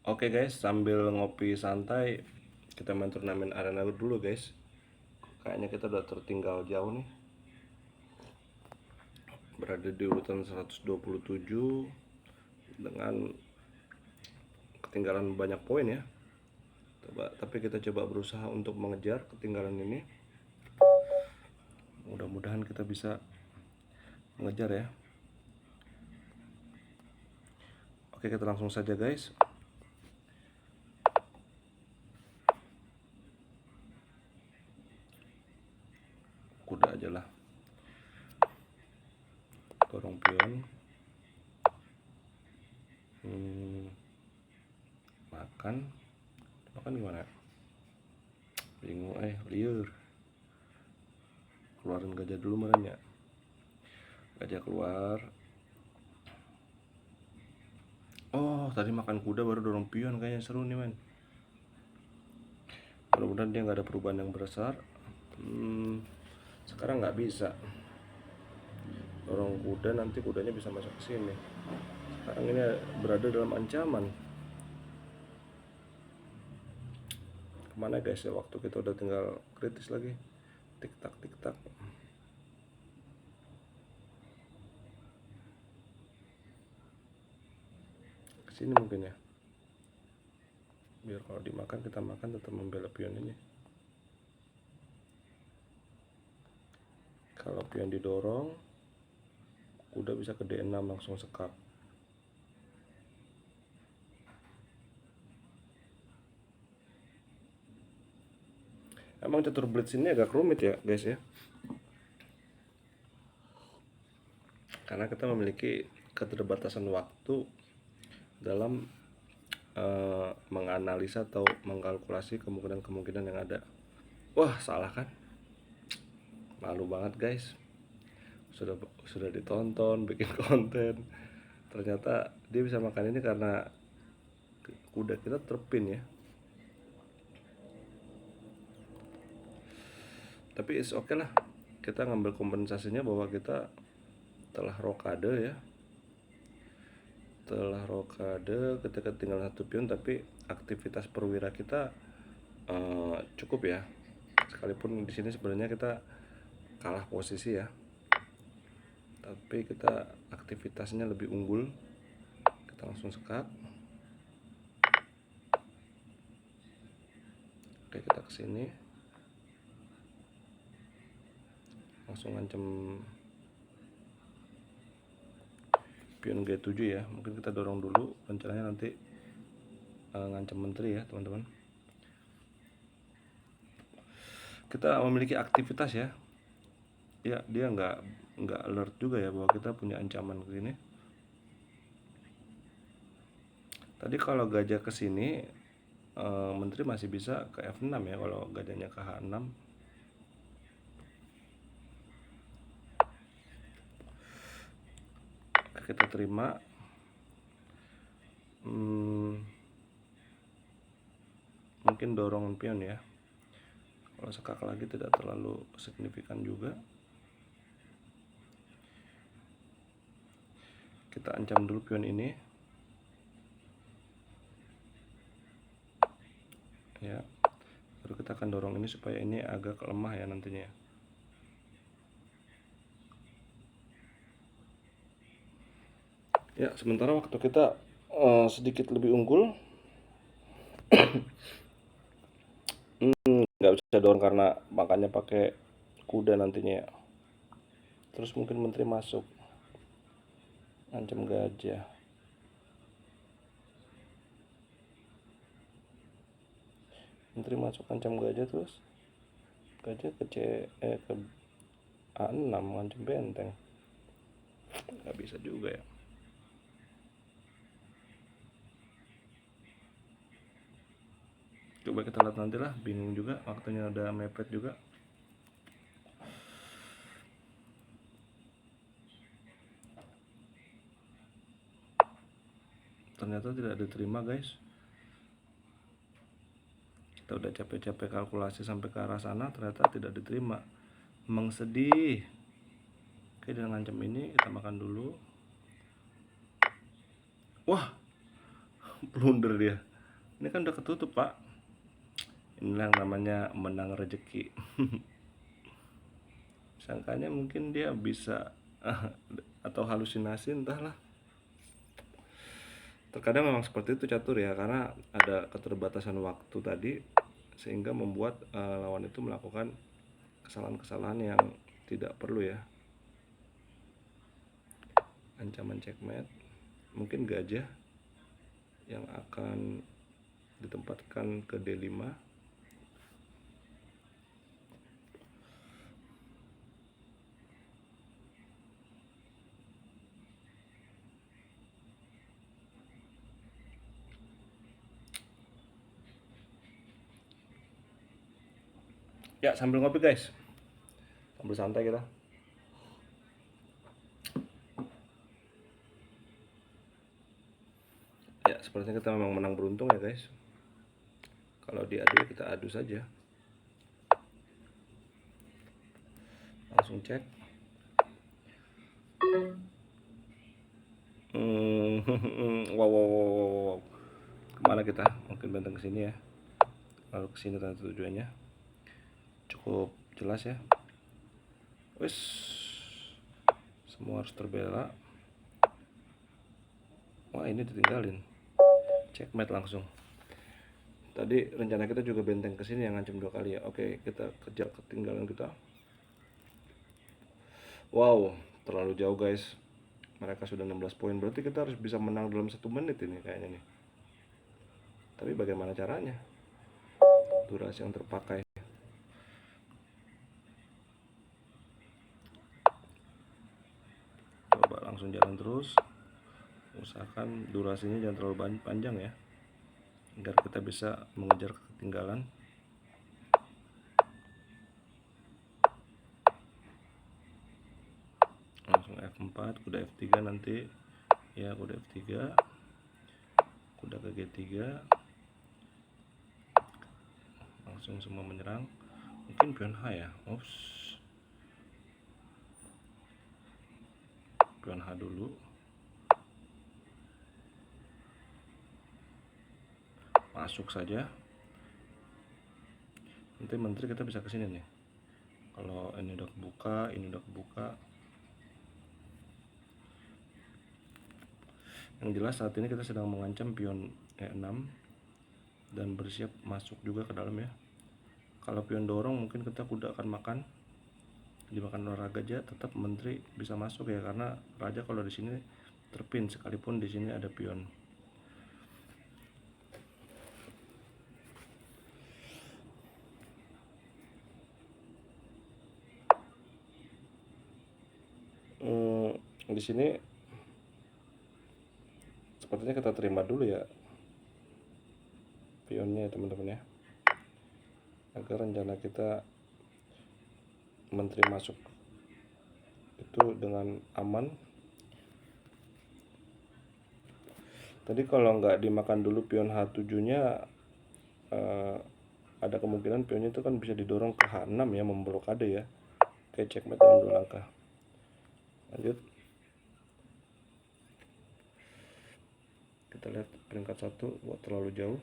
Oke guys, sambil ngopi santai, kita main turnamen arena dulu guys. Kayaknya kita udah tertinggal jauh nih. Berada di urutan 127 dengan ketinggalan banyak poin ya. Tapi kita coba berusaha untuk mengejar ketinggalan ini. Mudah-mudahan kita bisa mengejar ya. Oke, kita langsung saja guys. Kuda aja lah. Dorong pion. Makan. Makan gimana? Bingung liur. Keluarin gajah dulu merenya. Gajah keluar. Oh, tadi makan kuda baru dorong pion, kayaknya seru nih men. Mudah-mudahan dia nggak ada perubahan yang besar. Sekarang nggak bisa dorong kuda, nanti kudanya bisa masuk ke sini. Sekarang ini berada dalam ancaman. Kemana guys ya, waktu kita udah tinggal kritis lagi. Tik tak tik tak. Kesini mungkin ya, biar kalau dimakan kita makan tetap membela pion ini. Kalau pion didorong, kuda bisa ke D6 langsung sekap. Emang catur blitz ini agak rumit ya guys ya, karena kita memiliki keterbatasan waktu dalam menganalisa atau mengkalkulasi kemungkinan-kemungkinan yang ada. Wah, salah kan? Malu banget guys. Sudah ditonton, bikin konten. Ternyata dia bisa makan ini karena kuda kita terpin ya. Tapi is oke lah. Kita ngambil kompensasinya bahwa kita telah rokade ya. Telah rokade, kita ketinggalan satu pion, tapi aktivitas perwira kita cukup ya. Sekalipun di sini sebenarnya kita kalah posisi ya, tapi kita aktivitasnya lebih unggul. Kita langsung sekap. Oke, kita kesini langsung ngancem pion G7 ya. Mungkin kita dorong dulu, rencananya nanti ngancem menteri ya teman-teman. Kita memiliki aktivitas ya. Ya, dia nggak alert juga ya bahwa kita punya ancaman ke sini. Tadi kalau gajah ke sini, menteri masih bisa ke F6 ya kalau gajahnya ke H6. Kita terima. Mungkin dorongan pion ya. Kalau sekak lagi tidak terlalu signifikan juga. Kita ancam dulu pion ini. Ya. Baru kita akan dorong ini supaya ini agak lemah ya nantinya. Ya, sementara waktu kita sedikit lebih unggul. Nggak bisa dorong karena makanya pakai kuda nantinya ya. Terus mungkin menteri masuk, ancam gajah. Menteri masuk ancam gajah, terus gajah ke ke A6 ngancam benteng. Nggak bisa juga ya. Coba kita lihat nanti lah, bingung juga, waktunya udah mepet juga. Ternyata tidak diterima guys. Kita udah capek-capek kalkulasi sampai ke arah sana, ternyata tidak diterima. Emang sedih. Oke, dengan ngancam ini kita makan dulu. Wah, blunder dia. Ini kan udah ketutup, Pak. Inilah yang namanya menang rezeki. Sangkanya mungkin dia bisa atau halusinasi, entahlah. Terkadang memang seperti itu catur ya, karena ada keterbatasan waktu tadi sehingga membuat lawan itu melakukan kesalahan-kesalahan yang tidak perlu ya. Ancaman checkmate, mungkin gajah yang akan ditempatkan ke D5. Ya, sambil ngopi guys, sambil santai kita. Ya, sepertinya kita memang menang beruntung ya guys. Kalau diadu ya kita adu saja. Langsung cek. Wow. Kemana kita? Mungkin benteng ke sini ya. Lalu ke sini tanda tujuannya. Cukup jelas ya. Wes, semua harus terbela. Wah, ini ditinggalin. Checkmate langsung. Tadi rencana kita juga benteng ke sini yang ngancam 2 kali ya. Oke, kita kejar ketinggalan kita. Wow, terlalu jauh guys. Mereka sudah 16 poin. Berarti kita harus bisa menang dalam 1 menit ini kayaknya nih. Tapi bagaimana caranya? Durasi yang terpakai. Coba langsung jalan terus. Usahakan durasinya jangan terlalu panjang ya, agar kita bisa mengejar ketinggalan. Langsung F4, kuda F3 nanti ya, kuda F3, kuda ke G3, langsung semua menyerang. Mungkin pion H ya. Ups, pion H dulu. Masuk saja. Nanti menteri kita bisa kesini nih. Kalau ini udah kebuka, ini udah kebuka. Yang jelas saat ini kita sedang mengancam pion E6 dan bersiap masuk juga ke dalam ya. Kalau pion dorong mungkin kita kuda akan makan, dimakan oleh raja, tetap menteri bisa masuk ya, karena raja kalau di sini terpin sekalipun di sini ada pion. Di sini sepertinya kita terima dulu ya pionnya ya teman-teman ya, agar rencana kita menteri masuk itu dengan aman. Tadi kalau nggak dimakan dulu pion H7 nya, ada kemungkinan pionnya itu kan bisa didorong ke H6 ya, memblokade ya. Oke, checkmate dalam 2 langkah. Lanjut, kita lihat peringkat 1 terlalu jauh,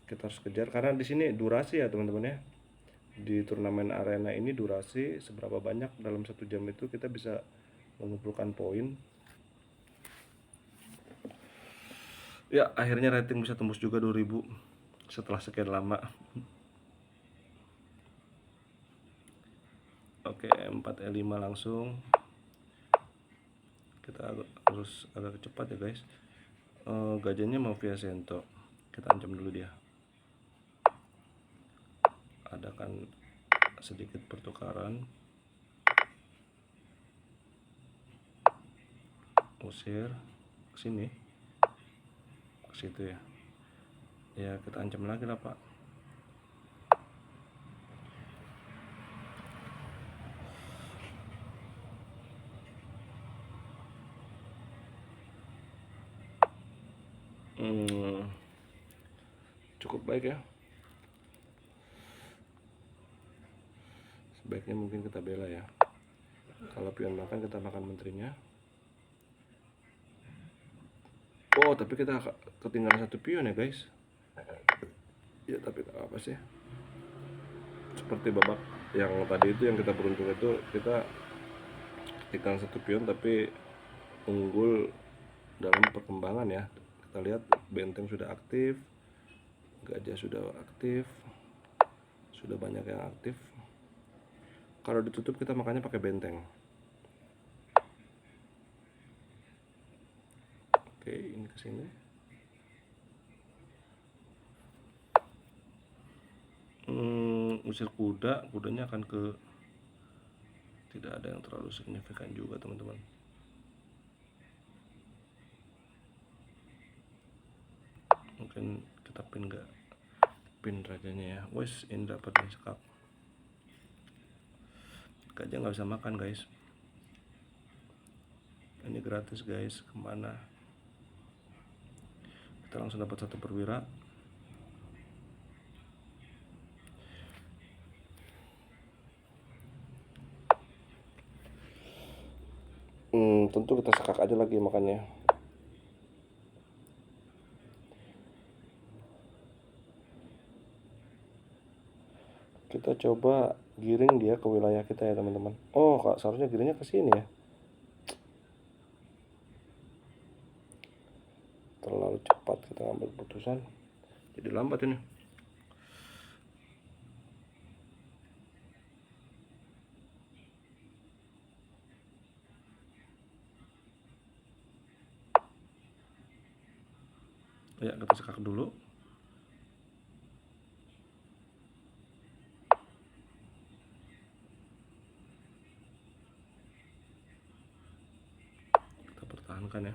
kita harus kejar karena di sini durasi ya teman-teman ya. Di turnamen arena ini durasi seberapa banyak dalam 1 jam itu kita bisa mengumpulkan poin. Ya, akhirnya rating bisa tembus juga 2000 setelah sekian lama. Oke, 4E5 langsung. Kita harus agak cepat ya guys. Gajahnya mau via sento, kita ancam dulu dia. Adakan sedikit pertukaran, usir ke sini, ke situ ya. Ya kita ancam lagi lah pak. Cukup baik ya. Sebaiknya mungkin kita bela ya. Kalau pion makan, kita makan menterinya. Oh, tapi kita ketinggalan 1 pion ya guys. Ya tapi apa sih, seperti babak yang tadi itu, yang kita beruntung itu kita ketikkan 1 pion tapi unggul dalam perkembangan ya. Kita lihat benteng sudah aktif, gajah sudah aktif, sudah banyak yang aktif. Kalau ditutup kita makanya pakai benteng. Oke, ini ke sini. Usir kuda, kudanya akan ke, tidak ada yang terlalu signifikan juga teman-teman. Mungkin kita pin rajanya ya. Wes, ini dapat nih sekak. Gajah nggak bisa makan guys. Ini gratis guys. Kemana? Kita langsung dapat 1 perwira. Tentu kita sekak aja lagi makannya. Kita coba giring dia ke wilayah kita ya teman-teman. Oh, kak, seharusnya giringnya ke sini ya. Terlalu cepat kita ambil putusan, jadi lambat ini. Ya, kita sekak dulu. Kita pertahankan ya.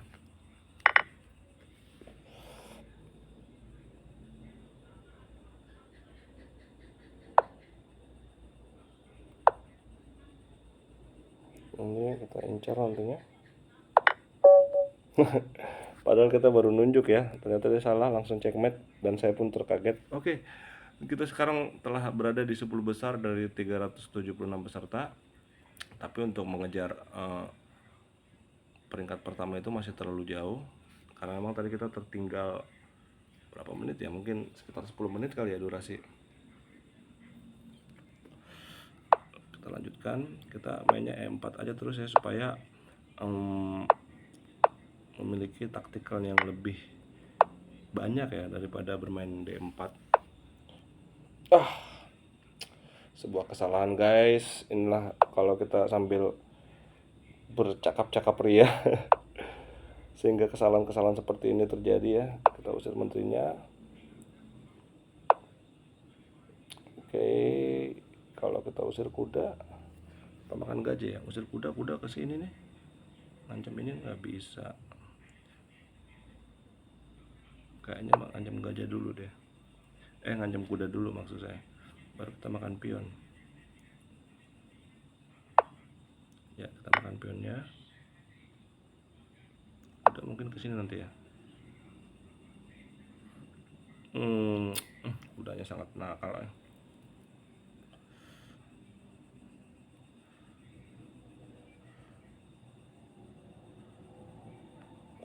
Ini kita incar nantinya. Padahal kita baru nunjuk ya, ternyata dia salah, langsung checkmate dan saya pun terkaget. Oke, kita sekarang telah berada di 10 besar dari 376 peserta. Tapi untuk mengejar peringkat pertama itu masih terlalu jauh, karena memang tadi kita tertinggal berapa menit ya, mungkin sekitar 10 menit kali ya durasi. Kita lanjutkan, kita mainnya E4 aja terus ya, supaya memiliki taktikal yang lebih banyak ya daripada bermain D4. Sebuah kesalahan guys. Inilah kalau kita sambil bercakap-cakap ria sehingga kesalahan-kesalahan seperti ini terjadi ya. Kita usir menterinya. Oke, kalau kita usir kuda, kita makan gajah ya. Usir kuda ke sini nih. Ngancam ini nggak bisa. Kayaknya ngancam gajah dulu deh. Ngancam kuda dulu maksud saya. Baru kita makan pion. Ya, kita makan pionnya. Kuda mungkin ke sini nanti ya. Kudanya sangat nakal ya.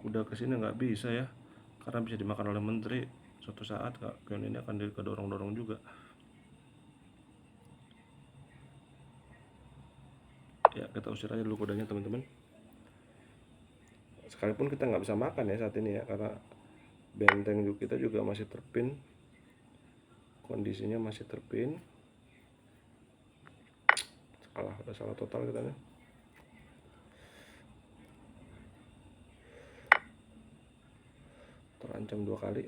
Kuda ke sini nggak bisa ya, karena bisa dimakan oleh menteri. Suatu saat pion ini akan kedorong-dorong juga. Ya, kita usir aja dulu kudanya teman-teman. Sekalipun kita nggak bisa makan ya saat ini ya, karena benteng kita juga masih terpin, kondisinya masih terpin. Udah salah total kita nih. Terancam 2 kali.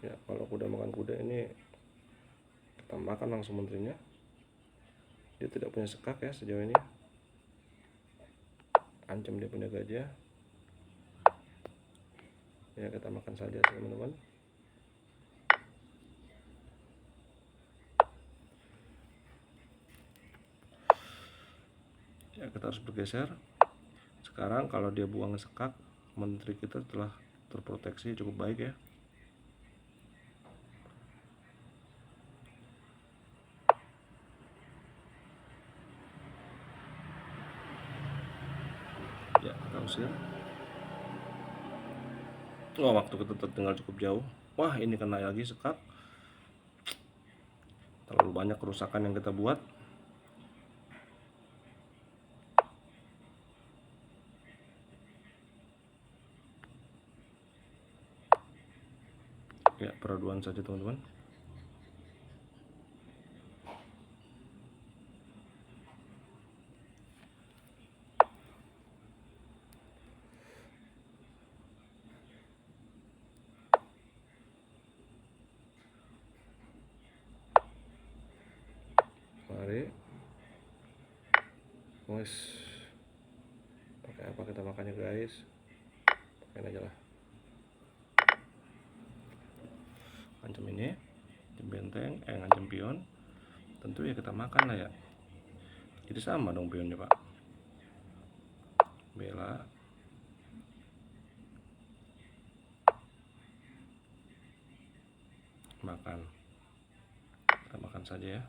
Ya, kalau kuda makan kuda ini kita makan langsung menterinya. Dia tidak punya sekak ya sejauh ini. Ancam dia punya gajah. Ya, kita makan saja teman-teman. Ya, kita harus bergeser. Sekarang kalau dia buang sekak, menteri kita telah terproteksi cukup baik ya. Oh, waktu kita tertinggal cukup jauh. Wah, ini kena lagi sekak. Terlalu banyak kerusakan yang kita buat. Ya, peraduan saja teman-teman. Mari. Wes. Pakai apa kita makannya guys? Pakai aja lah. Ngancam ini, ngancam benteng, ngancam pion. Tentu ya kita makan lah ya. Jadi sama dong pionnya pak. Bela. Makan. Kita makan saja ya.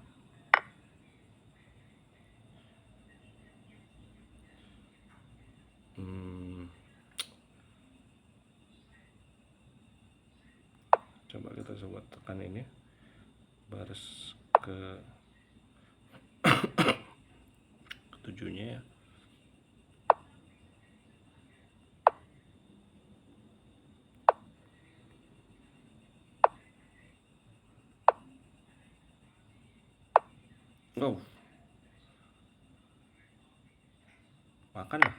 Coba kita coba tekan ini baris ke ketujuhnya ya. Oh, makan lah.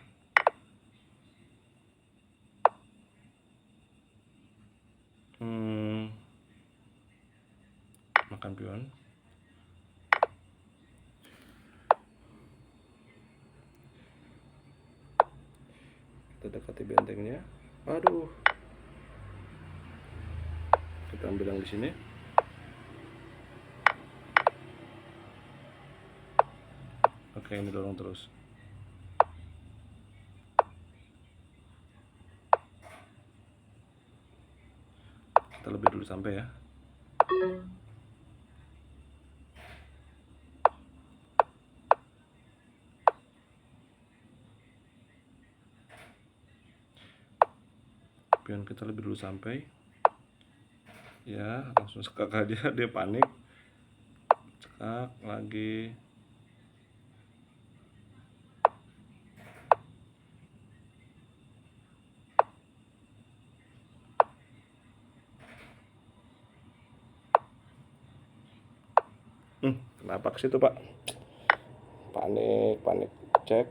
Makan pion. Kita dekati bentengnya. Aduh. Kita ambil yang di sini. Oke, ini dorong terus. Kita lebih dulu sampai ya. Pion kita lebih dulu sampai. Ya, langsung sekak aja, dia panik. Sekak lagi. Kenapa ke situ pak? Panik, cek.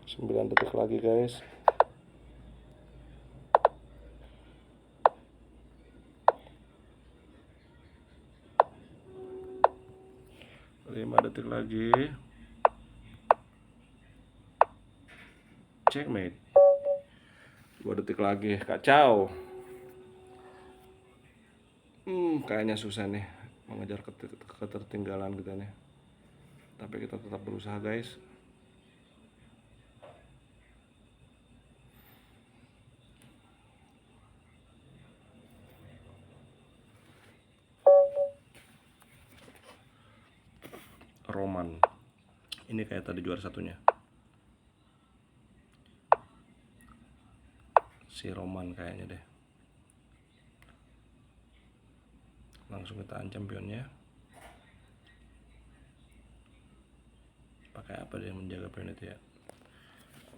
Sembilan detik lagi guys. 5 detik lagi. Checkmate. 2 detik lagi. Kacau. Kayaknya susah nih mengejar ketertinggalan kita nih. Tapi kita tetap berusaha guys. Roman. Ini kayak tadi juara satunya. Si Roman kayaknya deh. Langsung kita ancam pionnya. Pakai apa dia menjaga pion itu ya?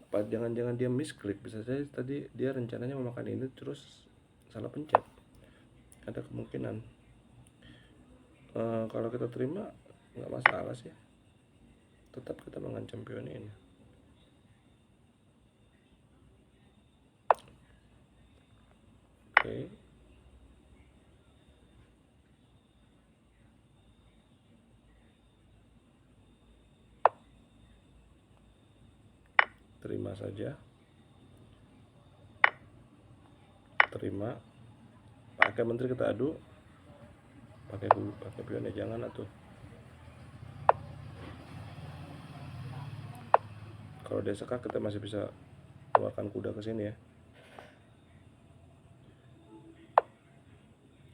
Apa jangan-jangan dia misklik? Bisa saja tadi dia rencananya memakan ini terus salah pencet. Ada kemungkinan. Kalau kita terima nggak masalah sih. Tetap kita mengancam pion ini. Oke. Terima saja. Terima. Pakai menteri kita adu. Pakai pionnya jangan atuh. Kalau dia sekak kita masih bisa keluarkan kuda ke sini ya.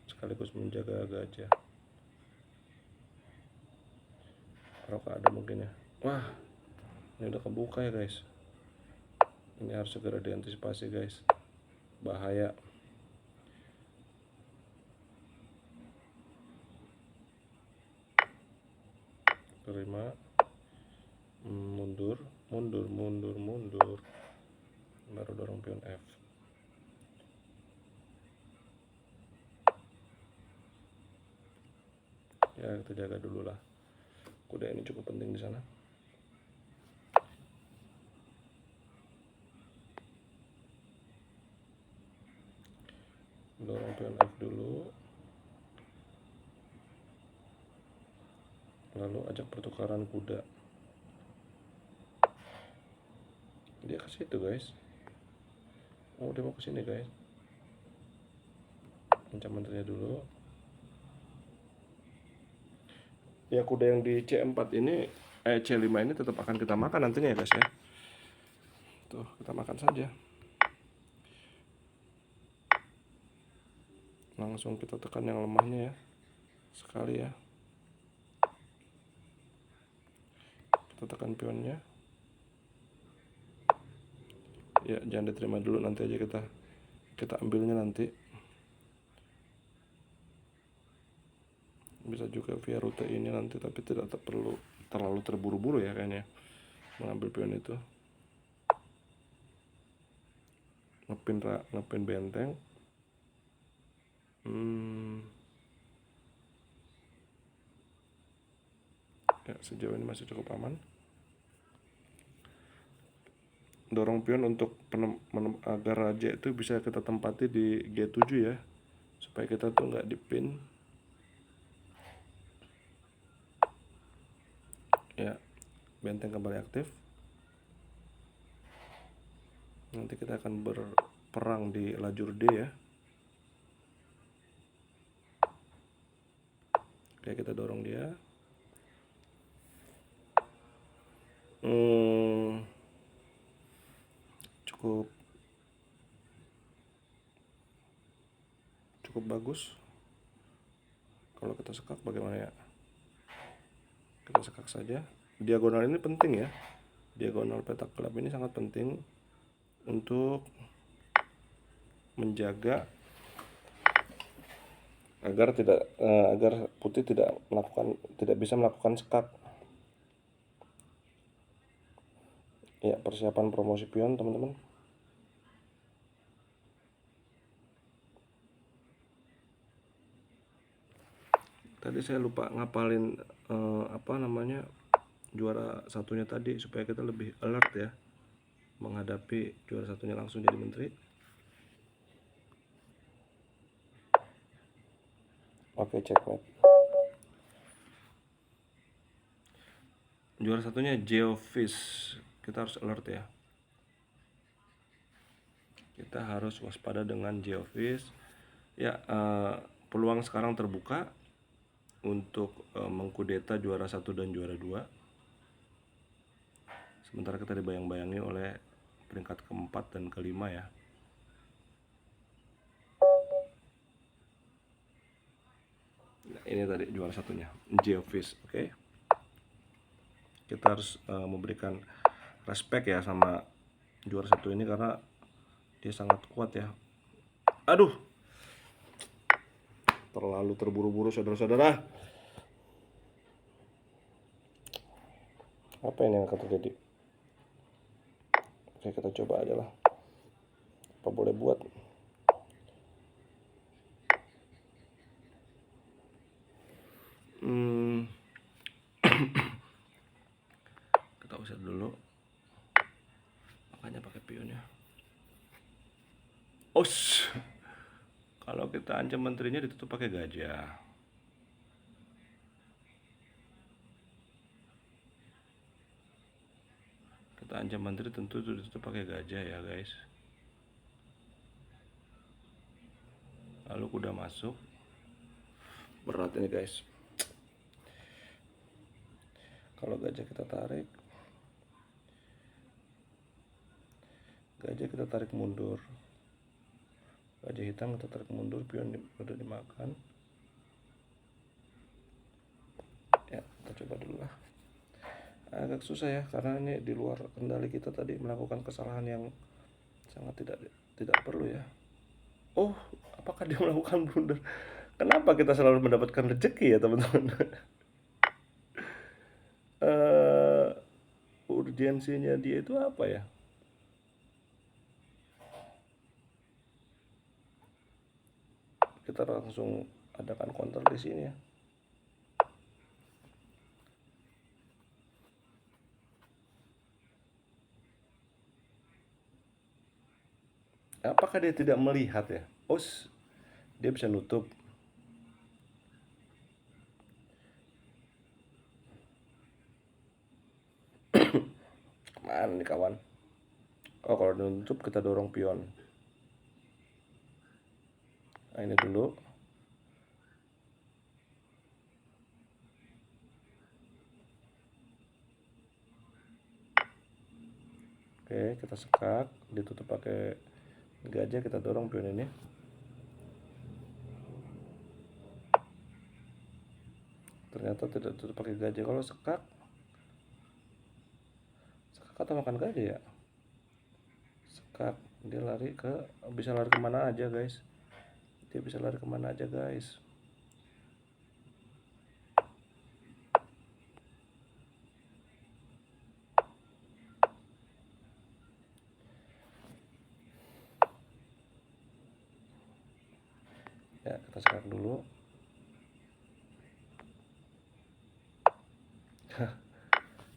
Sekaligus menjaga gajah. rokada mungkin ya. Wah, ini udah kebuka ya guys. Ini harus segera diantisipasi guys, bahaya. Terima. Mundur, mundur, mundur, mundur. Baru dorong pion F. Ya, kita jaga dulu lah. Kuda ini cukup penting di sana. Dorong pion F dulu. Lalu ajak pertukaran kuda. Dia ke situ guys. Oh, dia mau ke sini guys. Ancam menterinya dulu. Ya, kuda yang di C4 ini, C5 ini tetap akan kita makan nantinya ya guys ya. Tuh, kita makan saja. Langsung kita tekan yang lemahnya ya. Sekali ya. Kita tekan pionnya. Ya, jangan diterima dulu, nanti aja kita ambilnya nanti. Bisa juga via rute ini nanti, tapi tidak perlu terlalu terburu-buru ya kayaknya mengambil pion itu. Ngepin benteng. Ya, sejauh ini masih cukup aman. Dorong pion untuk agar raja itu bisa kita tempati di G7 ya, supaya kita tuh nggak dipin. Ya, benteng kembali aktif. Nanti kita akan berperang di lajur D ya. Oke, kita dorong dia. Cukup bagus. Kalau kita sekak bagaimana ya? Kita sekak saja. Diagonal ini penting ya. Diagonal petak gelap ini sangat penting untuk menjaga agar putih tidak bisa melakukan sekak. Ya, persiapan promosi pion teman-teman. Tadi saya lupa ngapalin juara satunya tadi, supaya kita lebih alert ya menghadapi juara satunya langsung jadi menteri. Oke, checkmate. Juara satunya Geofish. Kita harus alert ya. Kita harus waspada dengan Geofish. Ya, peluang sekarang terbuka untuk mengkudeta juara 1 dan juara 2. Sementara kita dibayang-bayangi oleh peringkat keempat dan kelima ya. Nah, ini tadi juara satunya, Geofish. Oke. Kita harus memberikan respect ya sama juara satu ini, karena dia sangat kuat ya. Aduh, terlalu terburu-buru saudara-saudara. Apa ini yang akan terjadi? Oke, kita coba aja lah. Apa boleh buat? Kita usir dulu. Makanya pakai pionnya. Kalau kita ancam menterinya ditutup pakai gajah. Kita ancam menteri tentu itu ditutup pakai gajah ya guys. Lalu kuda masuk. Berat ini guys. Kalau gajah kita tarik, mundur. Gajah hitam kita tarik mundur, pion udah dimakan. Ya, kita coba dulu lah. agak susah ya, karena ini di luar kendali kita tadi melakukan kesalahan yang sangat tidak perlu ya. Oh, apakah dia melakukan blunder? Kenapa kita selalu mendapatkan rezeki ya teman-teman? eh Urgensinya dia itu apa ya? Kita langsung adakan counter di sini ya. Apakah dia tidak melihat ya? Oh, dia bisa nutup. Mana nih kawan? Oh, kalau nutup kita dorong pion. Nah, ini dulu. Oke, kita sekak, ditutup pakai gajah, kita dorong pion ini. Ternyata tidak tutup pakai gajah. Kalau sekak atau makan gajah ya? Sekak, dia bisa lari kemana aja guys. Dia bisa lari kemana aja guys. Ya, kita sekak dulu.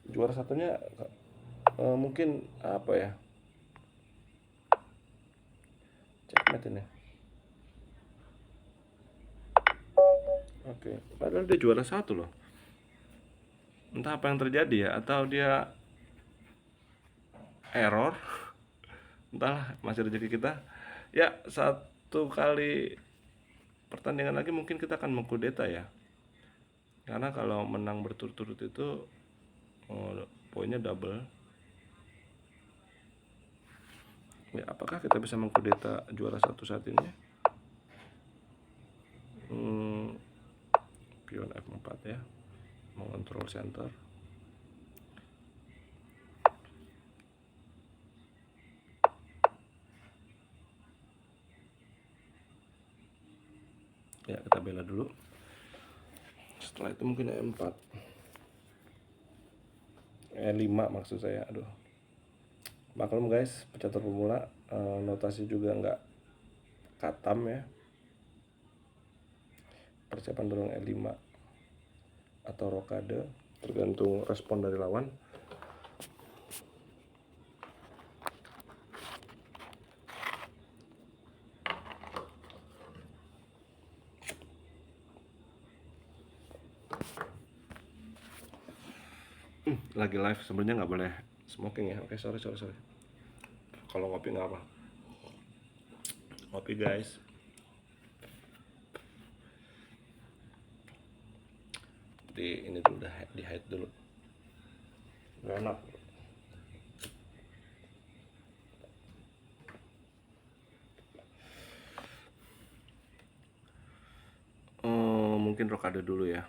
Juara satunya mungkin apa ya? Checkmate ini. Oke, padahal dia juara satu loh. Entah apa yang terjadi ya, atau dia error. Entahlah, masih rezeki kita. Ya, satu kali pertandingan lagi mungkin kita akan mengkudeta ya. Karena kalau menang berturut-turut itu poinnya double. Ya, apakah kita bisa mengkudeta juara satu saat ini? Pion F4 ya, mengontrol center. Ya, kita bela dulu. Setelah itu mungkin E4, E5 maksud saya. Aduh, maklum guys, pecatur pemula, notasi juga nggak katam ya. Persiapan dorong E5 atau rokade, tergantung respon dari lawan. Lagi live sebenarnya nggak boleh smoking ya. Oke, sorry. Kalau ngopi nggak apa. Ngopi guys. Ini dulu, udah di hide dulu. Gak enak. Mungkin rokade dulu ya.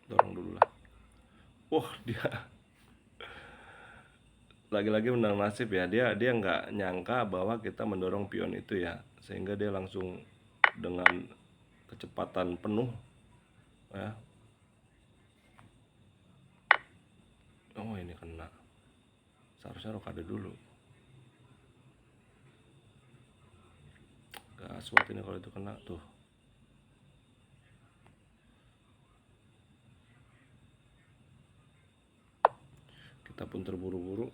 Dorong dulu lah. Wah, dia lagi-lagi menang nasib ya. Dia nggak nyangka bahwa kita mendorong pion itu ya, sehingga dia langsung dengan kecepatan penuh ya. Oh, ini kena. Seharusnya rokade dulu. Gaswat ini kalau itu kena tuh. Kita pun terburu-buru.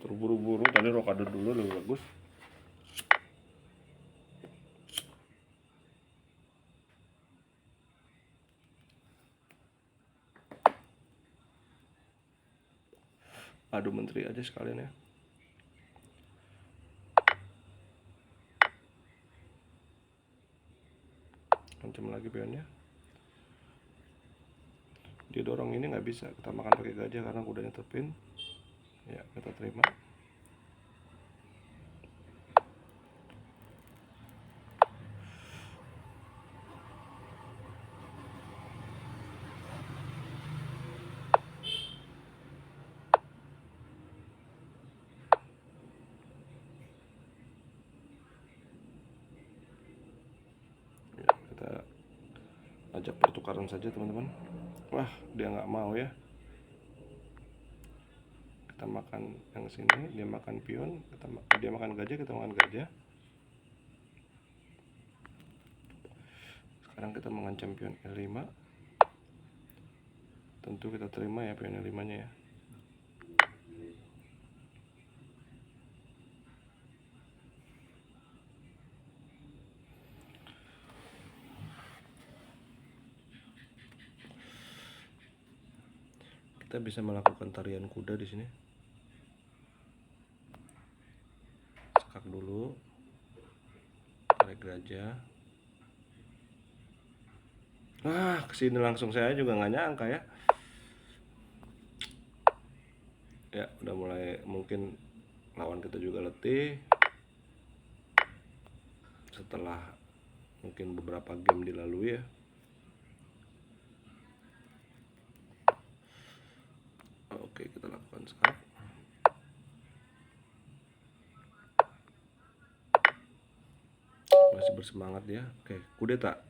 Terburu-buru tadi rokade dulu lebih bagus. adu menteri aja sekalian ya. Ancam lagi pionnya. Dia dorong ini nggak bisa, kita makan pakai gajah karena kudanya terpin. Ya, kita terima. Ya, kita ajak pertukaran saja teman-teman. Wah, dia nggak mau ya. Kita makan yang sini, dia makan pion, dia makan gajah, kita makan gajah. Sekarang kita mengancam pion L5. Tentu kita terima ya pion L5 nya ya. Kita bisa melakukan tarian kuda di sini. Sekak dulu, tarik gajah. Kesini langsung, saya juga nggak nyangka ya. Ya, udah mulai mungkin lawan kita juga letih. Setelah mungkin beberapa game dilalui ya. Oke, kita lakukan sekarang. Masih bersemangat ya. Oke, kudeta.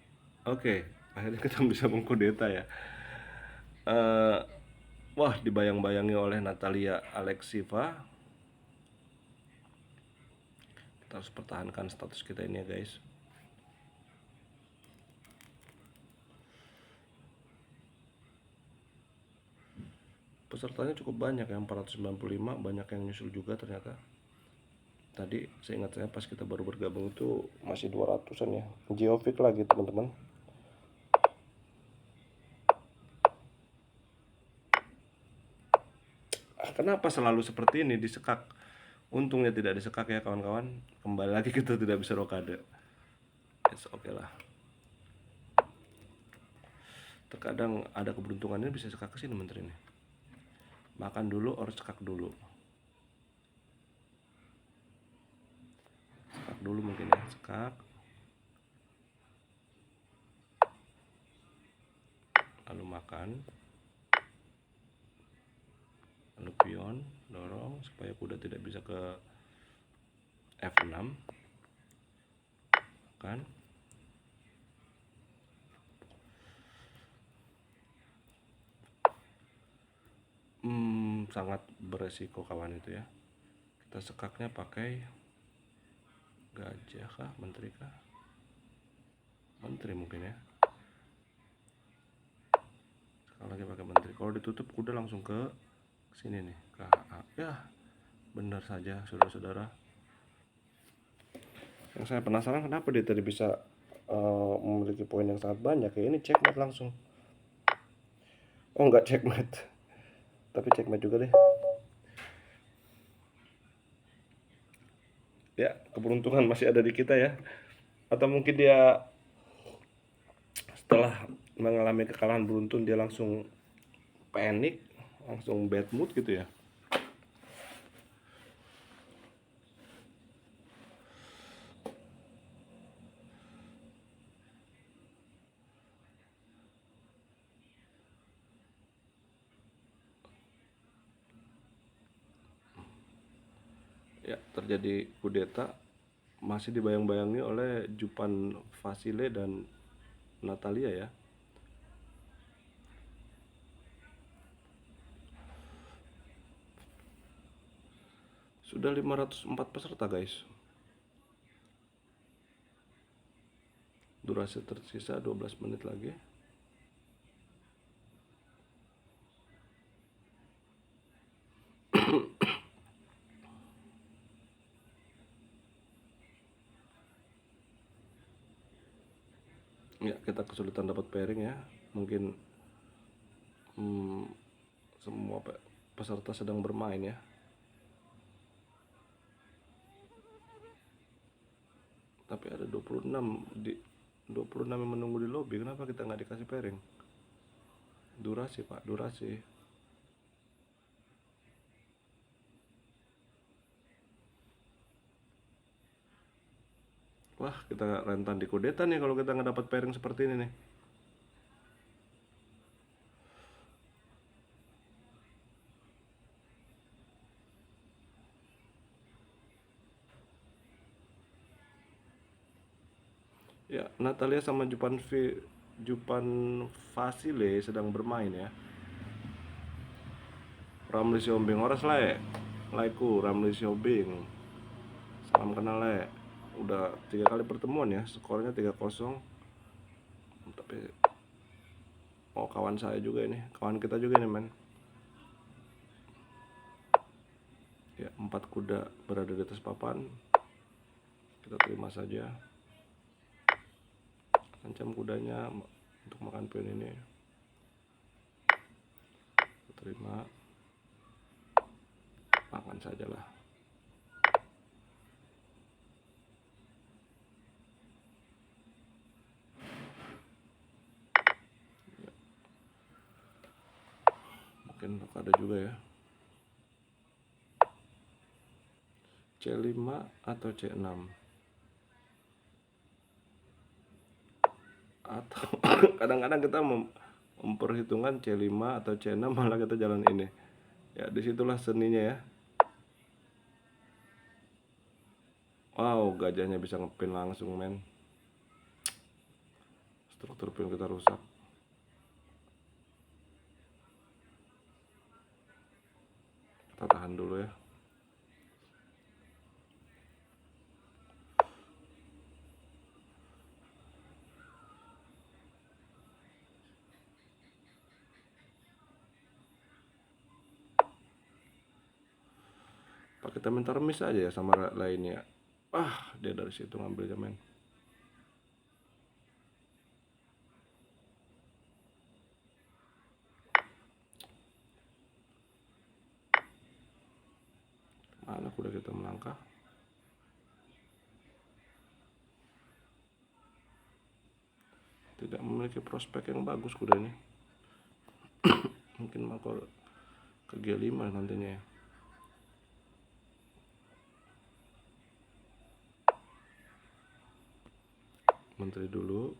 Oke, akhirnya kita bisa mengkudeta ya. Wah, dibayang-bayangi oleh Natalia Alexieva. Kita harus pertahankan status kita ini ya guys. Pesertanya cukup banyak ya, 495, banyak yang nyusul juga ternyata. Tadi seingat saya pas kita baru bergabung itu masih 200-an ya. Geovic lagi teman-teman. Kenapa selalu seperti ini disekak? Untungnya tidak disekak ya kawan-kawan. Kembali lagi kita tidak bisa rokade. It's okay lah. Terkadang ada keberuntungannya bisa sekak ke sini menteri ini. Makan dulu or sekak dulu. Sekak dulu mungkin ya, sekak. Lalu makan. Lalu pion, dorong supaya kuda tidak bisa ke F6. Makan. Sangat beresiko kawan itu ya. Kita sekaknya pakai gajah kah, menteri kah? Menteri mungkin ya. Sekali lagi pakai menteri. Kalau ditutup kuda langsung ke sini nih, ke HA. Ya, benar saja saudara-saudara. Yang saya penasaran kenapa dia tadi bisa memiliki poin yang sangat banyak ya. Ini checkmate langsung. Oh, enggak checkmate. Tapi checkmate juga deh. Ya, keberuntungan masih ada di kita ya. Atau mungkin dia setelah mengalami kekalahan beruntun dia langsung panik, langsung bad mood gitu ya. Ya, terjadi kudeta, masih dibayang-bayangi oleh Jupan Vasile dan Natalia ya. Sudah 504 peserta guys. Durasi tersisa 12 menit lagi. Ya, kita kesulitan dapat pairing ya. Mungkin semua peserta sedang bermain ya. Tapi ada 26 yang menunggu di lobby. Kenapa kita nggak dikasih pairing? Durasi pak, durasi. Wah, kita rentan di kudeta nih kalau kita nggak dapat pairing seperti ini nih. Ya, Natalia sama Jupan Fasile sedang bermain ya. Ramli Siombing oras le. Laiku Ramli Siombing. Salam kenal le. Udah 3 kali pertemuan ya, skornya 3-0. Tapi kawan saya juga ini, kawan kita juga nih men. Ya, 4 kuda berada di atas papan. Kita terima saja. Ancam kudanya untuk makan pion ini. Kita terima. Makan sajalah. Ya. Mungkin ada juga ya. C5 atau C6 atau kadang-kadang kita memperhitungkan C5 atau C6 malah kita jalan ini ya. Disitulah seninya ya. Wow, gajahnya bisa ngepin langsung men. Struktur pin kita rusak. Kita tahan dulu ya. Kita minta remis aja ya sama lainnya. Dia dari situ ngambil men. Mana kuda kita melangkah? Tidak memiliki prospek yang bagus kuda ini. Mungkin mau ke G5 nantinya ya. Menteri dulu.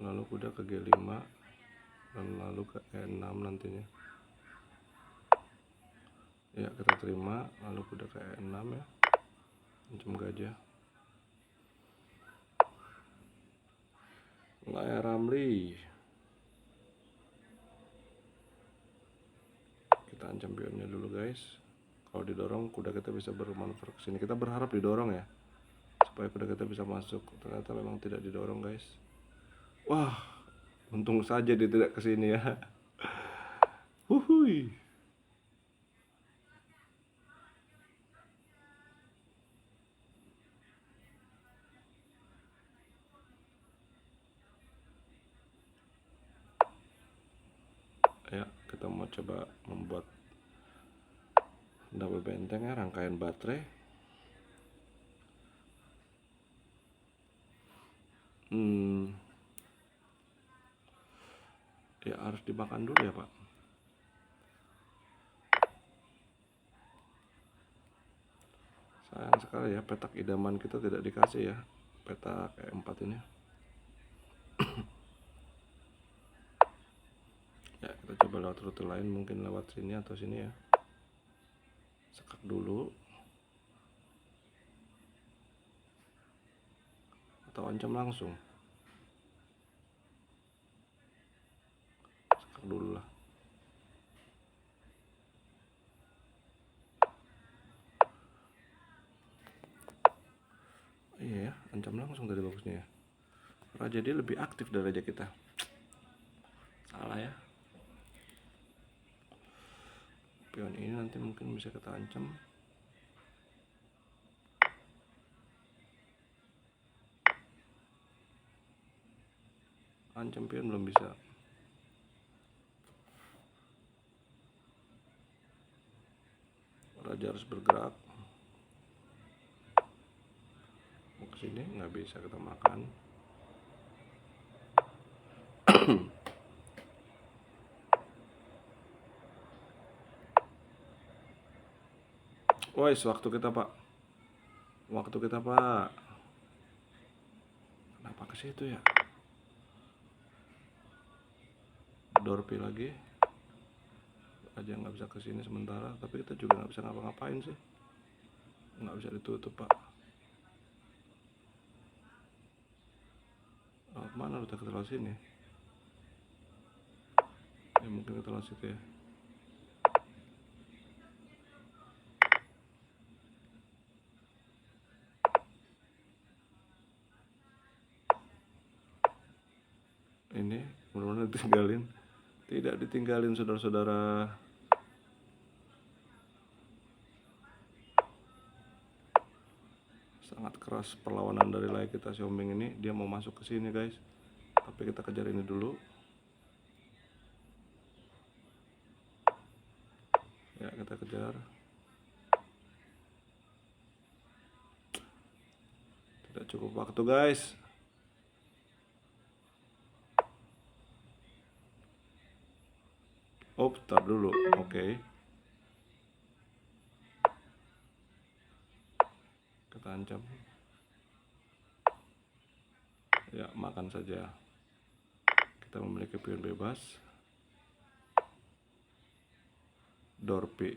Lalu kuda ke G5 dan lalu ke E6 nantinya. Ya, kita terima. Lalu kuda ke E6 ya. Ancam gajah. Lai Ramli. Kita ancam pionnya dulu guys. Kalau didorong kuda kita bisa bermanuver ke sini. Kita berharap didorong ya, supaya kuda kita bisa masuk. Ternyata memang tidak didorong guys. Wah, untung saja dia tidak ke sini ya. Wuhui. Ya, kita mau coba membuat double benteng ya, rangkaian baterai. Ya harus dimakan dulu ya pak. Sayang sekali ya, petak idaman kita tidak dikasih ya, petak E4 ini. Ya, kita coba lewat rute lain, mungkin lewat sini atau sini ya. Sekak dulu. Atau ancam langsung. Sekak dulu lah. Iya ya, ancam langsung tadi bagusnya ya. Raja dia lebih aktif dari raja kita. Salah ya. Pion ini nanti mungkin bisa kita ancam. ancam pion belum bisa. Raja harus bergerak. Mau ke sini nggak bisa kita makan. Woi, waktu kita pak. Waktu kita pak. Kenapa ke situ ya? Dorpi lagi. Aja nggak bisa ke sini sementara, tapi kita juga nggak bisa ngapa-ngapain sih. Nggak bisa ditutup pak. Oh, mana rute ke teras sini? Ya mungkin ke teras situ ya. Ini benar-benar ditinggalin. Tidak ditinggalin saudara-saudara. Sangat keras perlawanan dari layar kita Xiaoming ini. Dia mau masuk ke sini guys, tapi kita kejar ini dulu. Ya kita kejar. Tidak cukup waktu guys. Oh, tar dulu. Oke. Kita ancam. Ya, makan saja. Kita memiliki pion bebas. Dorpi.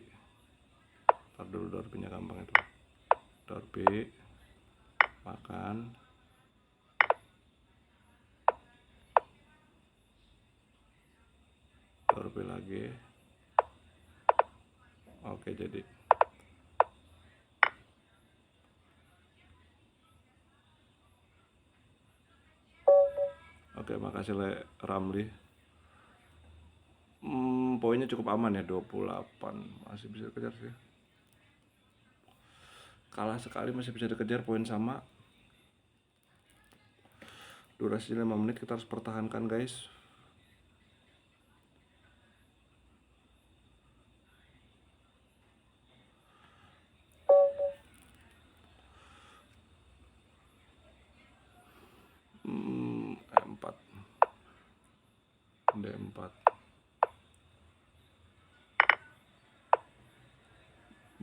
Tar dulu, dorpinya gampang itu. Dorpi. Makan. Dorpi lagi. Oke, jadi. Oke, makasih Le Ramli. Poinnya cukup aman ya, 28. Masih bisa dikejar sih. Kalah sekali masih bisa dikejar, poin sama. Durasi 5 menit, kita harus pertahankan guys. E4. D4.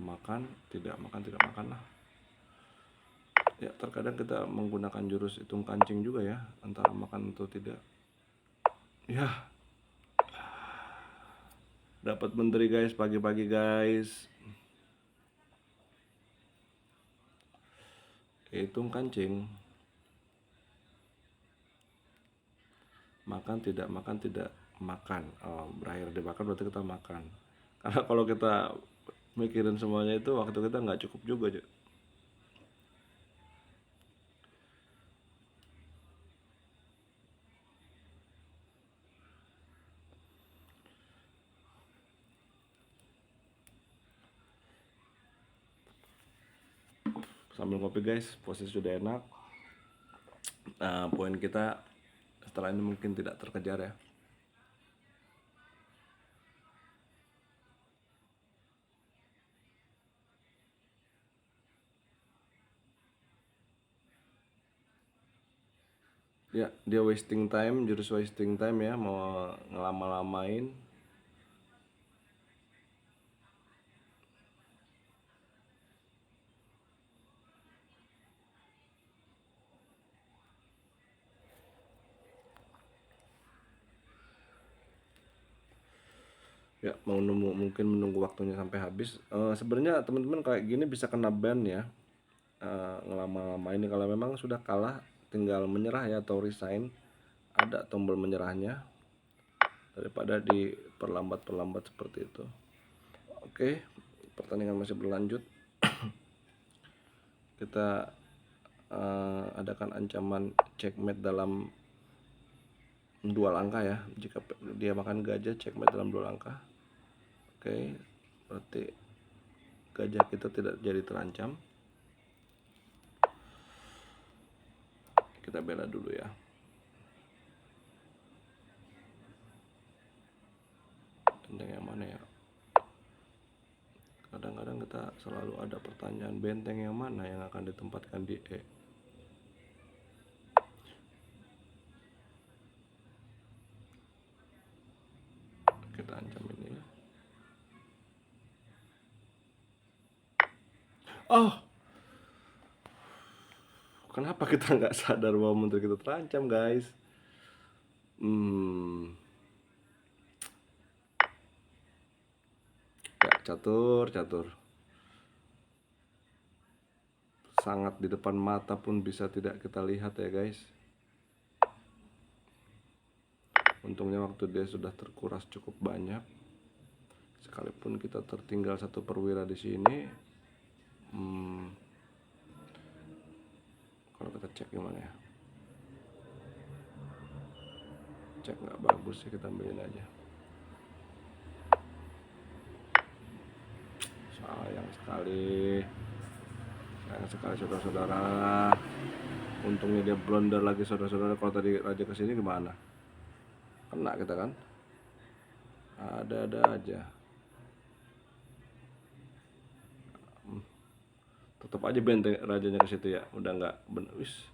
Makan, tidak makan lah. Ya, terkadang kita menggunakan jurus hitung kancing juga ya, antara makan atau tidak. Ya, dapat menteri guys, pagi-pagi guys. Hitung kancing. Makan tidak makan. Oh, berakhir dimakan berarti kita makan. Karena kalau kita mikirin semuanya itu waktu kita nggak cukup juga. Sambil ngopi guys, posisi sudah enak. Nah, poin kita setelah ini mungkin tidak terkejar ya. Ya, dia wasting time, jurus wasting time ya, mau ngelama-lamain. Ya, mungkin menunggu waktunya sampai habis. Sebenarnya teman-teman kayak gini bisa kena ban ya. Ngelama-lama ini kalau memang sudah kalah tinggal menyerah ya atau resign. Ada tombol menyerahnya daripada diperlambat seperti itu. Oke, pertandingan masih berlanjut. Kita adakan ancaman checkmate dalam 2 langkah ya. Jika dia makan gajah, checkmate dalam 2 langkah. Oke, berarti gajah kita tidak jadi terancam. Kita bela dulu ya. benteng yang mana ya? Kadang-kadang kita selalu ada pertanyaan, benteng yang mana yang akan ditempatkan di E. Kita ancam ini ya. Oh, kenapa kita nggak sadar bahwa menteri kita terancam, guys? Ya, catur. Sangat di depan mata pun bisa tidak kita lihat ya, guys. Untungnya waktu dia sudah terkuras cukup banyak. Sekalipun kita tertinggal satu perwira di sini, kalau kita cek gimana ya? Cek nggak bagus sih, kita ambilin aja. Sayang sekali saudara-saudara. Untungnya dia blunder lagi saudara-saudara. Kalau tadi raja kesini gimana? Kena kita kan? Ada-ada aja. Tetap aja benteng rajanya ke situ ya. Udah nggak bener. Wis,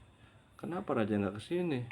kenapa raja nggak kesini?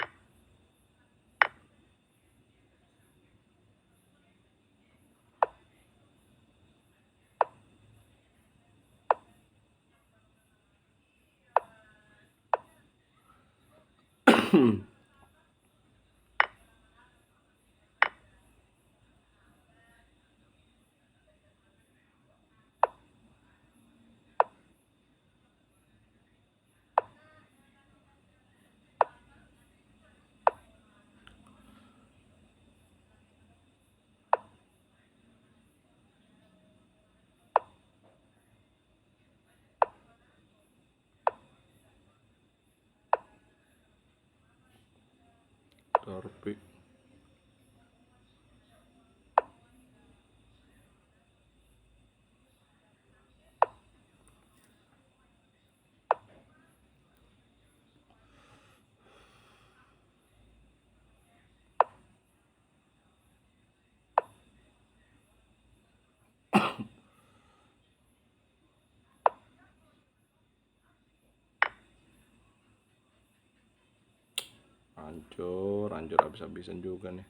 Torpi. Hancur habis-habisan juga nih.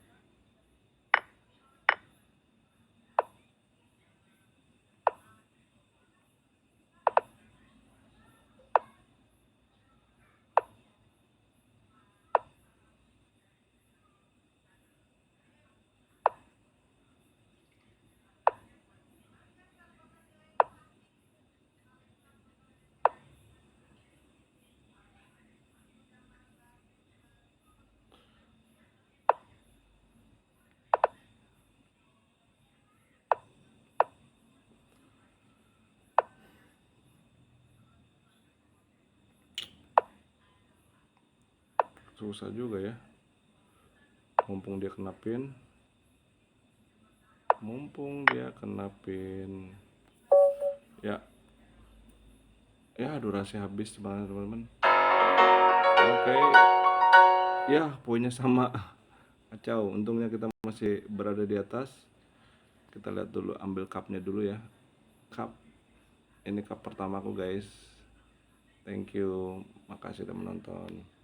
Susah juga ya. Mumpung dia kenapin. Ya. Ya, durasi habis teman-teman. Oke. Ya, poinnya sama. Kacau. Untungnya kita masih berada di atas. Kita lihat dulu, ambil cupnya dulu ya. Cup. Ini cup pertamaku, guys. Thank you. Makasih udah menonton.